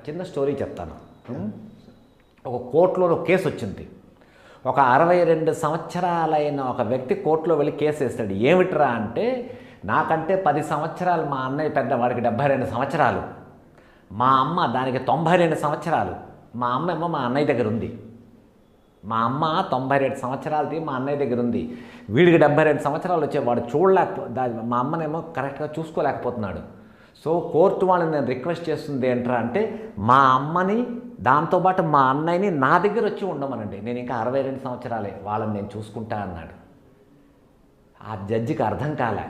చిన్న స్టోరీ చెప్తాను. ఒక కోర్టులో ఒక కేసు వచ్చింది. ఒక 62 సంవత్సరాలైన ఒక వ్యక్తి కోర్టులో వెళ్ళి కేసు వేస్తాడు. ఏమిట్రా అంటే, నాకంటే 10 సంవత్సరాలు మా అన్నయ్య పెద్ద, వాడికి 72 సంవత్సరాలు, మా అమ్మ దానికి 92 సంవత్సరాలు. మా అమ్మ ఏమో మా అన్నయ్య దగ్గర ఉంది. మా అమ్మ 92 సంవత్సరాలది మా అన్నయ్య దగ్గర ఉంది. వీడికి 72 సంవత్సరాలు వచ్చే, వాడు మా అమ్మనేమో కరెక్ట్గా చూసుకోలేకపోతున్నాడు. సో కోర్టు వాళ్ళని నేను రిక్వెస్ట్ చేస్తుంది ఏంట్రా అంటే, మా అమ్మని దాంతోపాటు మా అన్నయ్యని నా దగ్గర వచ్చి ఉండమనండి, నేను ఇంకా 62 సంవత్సరాలే, వాళ్ళని నేను చూసుకుంటా అన్నాడు. ఆ జడ్జికి అర్థం కాలే.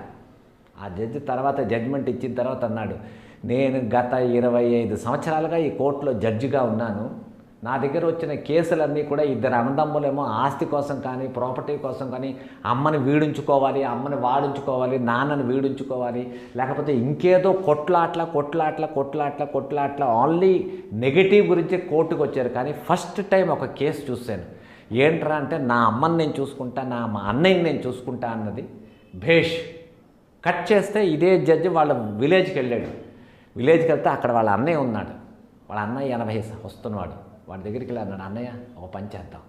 ఆ జడ్జి తర్వాత జడ్జిమెంట్ ఇచ్చిన తర్వాత అన్నాడు, నేను గత 25 సంవత్సరాలుగా ఈ కోర్టులో జడ్జిగా ఉన్నాను. నా దగ్గర వచ్చిన కేసులన్నీ కూడా ఇద్దరు అన్నదమ్ములేమో ఆస్తి కోసం కానీ ప్రాపర్టీ కోసం కానీ అమ్మని వీడించుకోవాలి, అమ్మని వాడించుకోవాలి, నాన్నని వీడించుకోవాలి, లేకపోతే ఇంకేదో కొట్లాట్ల ఓన్లీ నెగిటివ్ గురించి కోర్టుకు వచ్చారు. కానీ ఫస్ట్ టైం ఒక కేసు చూశాను. ఏంట్రా అంటే, నా అమ్మని నేను చూసుకుంటా, మా అన్నయ్యని నేను చూసుకుంటా అన్నది భేష్. కట్ చేస్తే ఇదే జడ్జి వాళ్ళ విలేజ్కి వెళ్ళాడు. విలేజ్కి వెళ్తే అక్కడ వాళ్ళ అన్నయ్య ఉన్నాడు. వాళ్ళ అన్నయ్య 80 వస్తున్నాడు. వాడి దగ్గరికి వెళ్ళి అన్నాడు, అన్నయ్య ఒక పని చేద్దాం,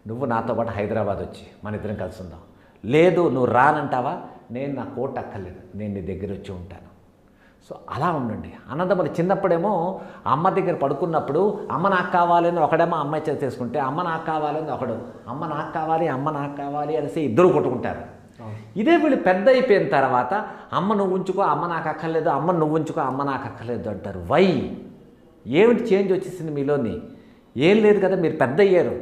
నువ్వు నాతో పాటు హైదరాబాద్ వచ్చి మన ఇద్దరం కలిసి ఉందాం. లేదు నువ్వు రానంటావా, నేను నా కోర్టు అక్కర్లేదు, నేను నీ దగ్గర వచ్చి ఉంటాను. సో అలా ఉండండి. అన్నదమ్ములు చిన్నప్పుడేమో అమ్మ దగ్గర పడుకున్నప్పుడు అమ్మ నాకు కావాలని ఒకడేమో అమ్మాయి చేతి తీసుకుంటే, అమ్మ నాకు కావాలని ఒకడు, అమ్మ నాకు కావాలి అనేసి ఇద్దరు కొట్టుకుంటారు. ఇదే వీళ్ళు పెద్ద అయిపోయిన తర్వాత అమ్మ నువ్వు ఉంచుకో, అమ్మ నాకు అక్కర్లేదు, అమ్మ నువ్వు ఉంచుకో, అమ్మ నాకు అక్కర్లేదు అంటారు. వై? ఏమిటి చేంజ్ వచ్చేసింది మీలోని? ఏం లేదు కదా, మీరు పెద్ద అయ్యారు.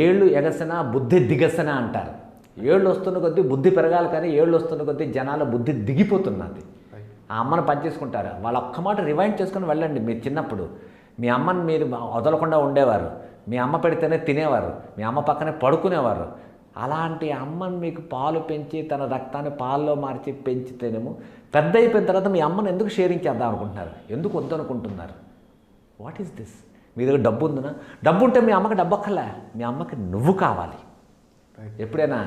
ఏళ్ళు ఎగసన బుద్ధి దిగసన అంటారు. ఏళ్ళు వస్తున్న కొద్దీ బుద్ధి పెరగాలి, కానీ ఏళ్ళు వస్తున్న కొద్దీ జనాల బుద్ధి దిగిపోతున్నది. ఆ అమ్మను పనిచేసుకుంటారు. వాళ్ళు ఒక్క మాట రివైండ్ చేసుకుని వెళ్ళండి. మీరు చిన్నప్పుడు మీ అమ్మని మీరు వదలకుండా ఉండేవారు, మీ అమ్మ పెడితేనే తినేవారు, మీ అమ్మ పక్కనే పడుకునేవారు. అలాంటి అమ్మని మీకు పాలు పెంచి తన రక్తాన్ని పాల్లో మార్చి పెంచితేనేమో పెద్ద అయిపోయిన తర్వాత మీ అమ్మను ఎందుకు షేరింగ్ చేద్దాం అనుకుంటున్నారు, ఎందుకు వద్దనుకుంటున్నారు? What is this? మీ దగ్గర డబ్బు ఉందనా? డబ్బు ఉంటే మీ అమ్మకి డబ్బు అక్కర్లే, మీ అమ్మకి నువ్వు కావాలి ఎప్పుడైనా.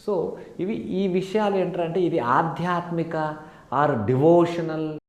సో ఈ విషయాలు ఏంటంటే, ఇది ఆధ్యాత్మిక ఆర్ డివోషనల్